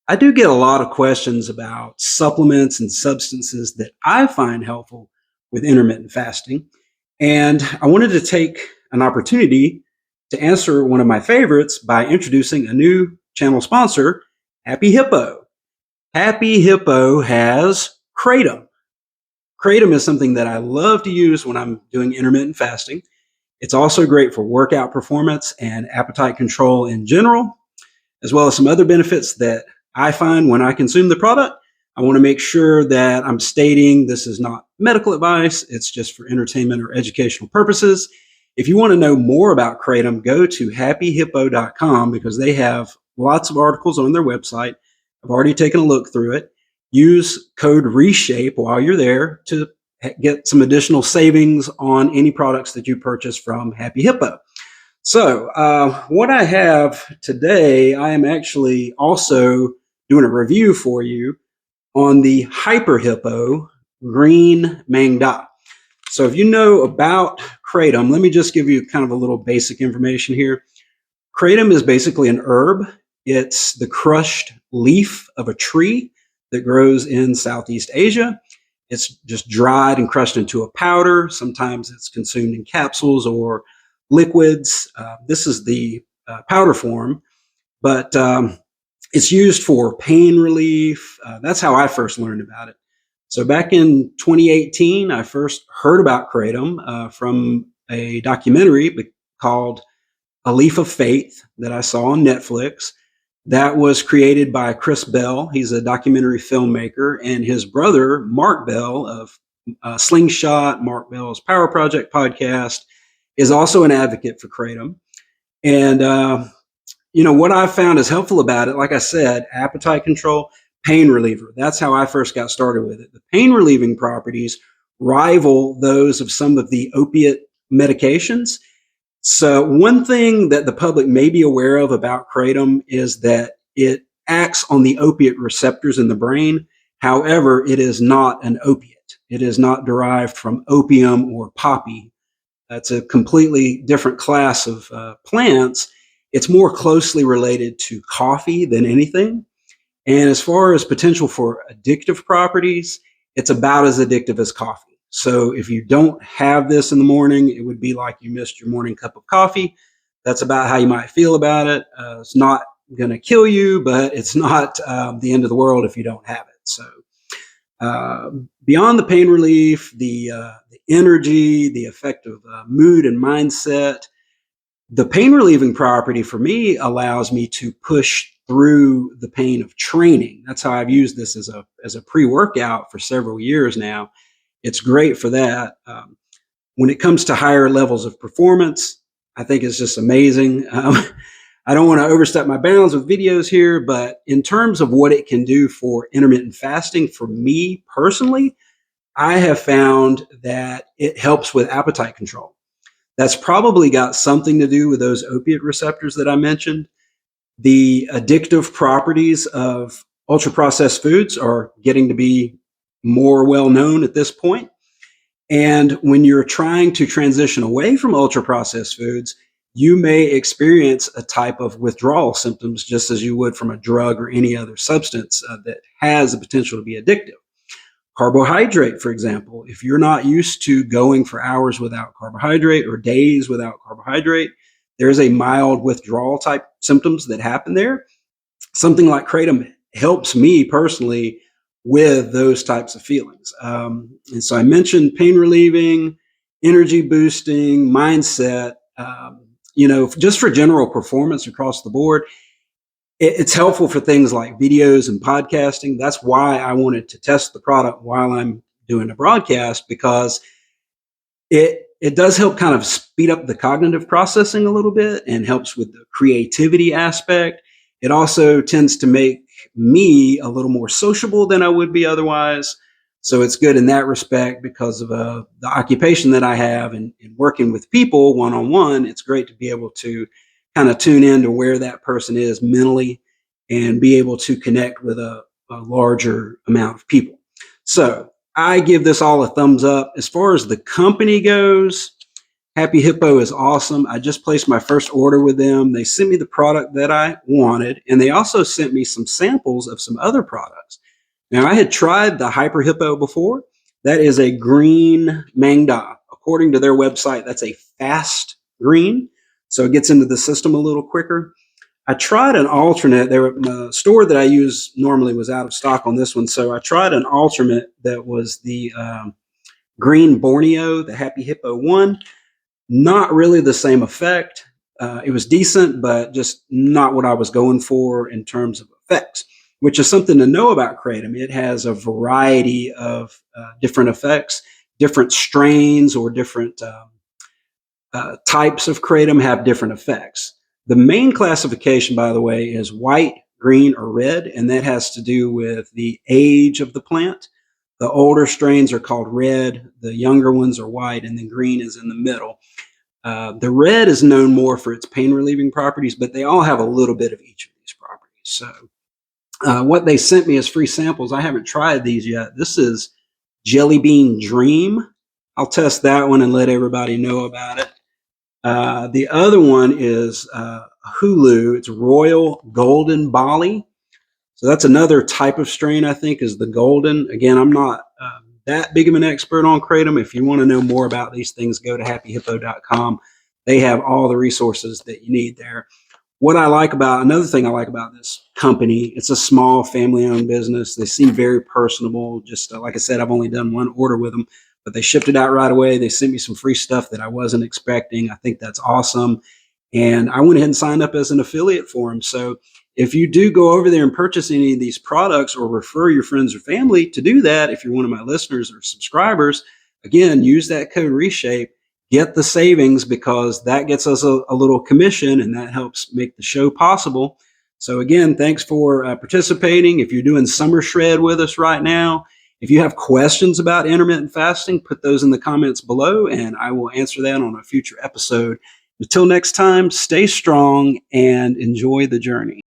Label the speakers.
Speaker 1: I do get a lot of questions about supplements and substances that I find helpful with intermittent fasting. And I wanted to take an opportunity to answer one of my favorites by introducing a new channel sponsor, Happy Hippo. Happy Hippo has Kratom. Kratom is something that I love to use when I'm doing intermittent fasting. It's also great for workout performance and appetite control in general, as well as some other benefits that I find when I consume the product. I want to make sure that I'm stating this is not medical advice. It's just for entertainment or educational purposes. If you want to know more about Kratom, go to happyhippo.com because they have lots of articles on their website. I've already taken a look through it. Use code RESHAPE while you're there to get some additional savings on any products that you purchase from Happy Hippo. So what I have today, I am actually also doing a review for you on the Hyper Hippo Green Mangda. So if you know about Kratom, let me just give you kind of a little basic information here. Kratom is basically an herb. It's the crushed leaf of a tree that grows in Southeast Asia. It's just dried and crushed into a powder. Sometimes it's consumed in capsules or liquids. This is the powder form, but it's used for pain relief. That's how I first learned about it. So back in 2018, I first heard about Kratom from a documentary called A Leaf of Faith that I saw on Netflix. That was created by Chris Bell. He's a documentary filmmaker, and his brother, Mark Bell of Slingshot, Mark Bell's Power Project podcast, is also an advocate for Kratom. And, what I found is helpful about it, like I said, appetite control, pain reliever. That's how I first got started with it. The pain relieving properties rival those of some of the opiate medications. So one thing that the public may be aware of about Kratom is that it acts on the opiate receptors in the brain. However, it is not an opiate. It is not derived from opium or poppy. That's a completely different class of plants. It's more closely related to coffee than anything. And as far as potential for addictive properties, it's about as addictive as coffee. So if you don't have this in the morning, it would be like you missed your morning cup of coffee. That's about how you might feel about it. It's not going to kill you, but it's not the end of the world if you don't have it. So beyond the pain relief, the energy, the effect of mood and mindset, the pain relieving property for me allows me to push through the pain of training. That's how I've used this as a pre-workout for several years now. It's great for that. When it comes to higher levels of performance, I think it's just amazing. I don't want to overstep my bounds with videos here, but in terms of what it can do for intermittent fasting, for me personally, I have found that it helps with appetite control. That's probably got something to do with those opiate receptors that I mentioned. The addictive properties of ultra-processed foods are getting to be more well known at this point. And when you're trying to transition away from ultra-processed foods, you may experience a type of withdrawal symptoms just as you would from a drug or any other substance that has the potential to be addictive. Carbohydrate, for example, if you're not used to going for hours without carbohydrate or days without carbohydrate, there's a mild withdrawal type symptoms that happen there. Something like Kratom helps me personally with those types of feelings. And so I mentioned pain relieving, energy boosting, mindset, just for general performance across the board. It's helpful for things like videos and podcasting. That's why I wanted to test the product while I'm doing a broadcast, because it does help kind of speed up the cognitive processing a little bit and helps with the creativity aspect. It also tends to make me a little more sociable than I would be otherwise. So it's good in that respect because of the occupation that I have and working with people one-on-one. It's great to be able to kind of tune in to where that person is mentally and be able to connect with a larger amount of people. So I give this all a thumbs up. As far as the company goes, Happy Hippo is awesome. I just placed my first order with them. They sent me the product that I wanted, and they also sent me some samples of some other products. Now, I had tried the Hyper Hippo before. That is a green mangda. According to their website, that's a fast green, so it gets into the system a little quicker. I tried an alternate. The store that I use normally was out of stock on this one, so I tried an alternate that was the green Borneo, the Happy Hippo one. Not really the same effect. It was decent, but just not what I was going for in terms of effects, which is something to know about Kratom. It has a variety of different effects, different strains or different types of Kratom have different effects. The main classification, by the way, is white, green, or red, and that has to do with the age of the plant. The older strains are called red, the younger ones are white, and then green is in the middle. The red is known more for its pain relieving properties, but they all have a little bit of each of these properties. So what they sent me as free samples, I haven't tried these yet. This is Jelly Bean Dream. I'll test that one and let everybody know about it. The other one is Hulu. It's Royal Golden Bali. So that's another type of strain, I think, is the golden. Again, I'm not that big of an expert on Kratom. If you want to know more about these things, go to happyhippo.com. They have all the resources that you need there. Another thing I like about this company, it's a small family-owned business. They seem very personable. Just like I said, I've only done one order with them, but they shipped it out right away. They sent me some free stuff that I wasn't expecting. I think that's awesome. And I went ahead and signed up as an affiliate for them. So if you do go over there and purchase any of these products or refer your friends or family to do that, if you're one of my listeners or subscribers, again, use that code RESHAPE, get the savings, because that gets us a little commission and that helps make the show possible. So again, thanks for participating. If you're doing SUMMERSHRED with us right now, if you have questions about intermittent fasting, put those in the comments below and I will answer that on a future episode. Until next time, stay strong and enjoy the journey.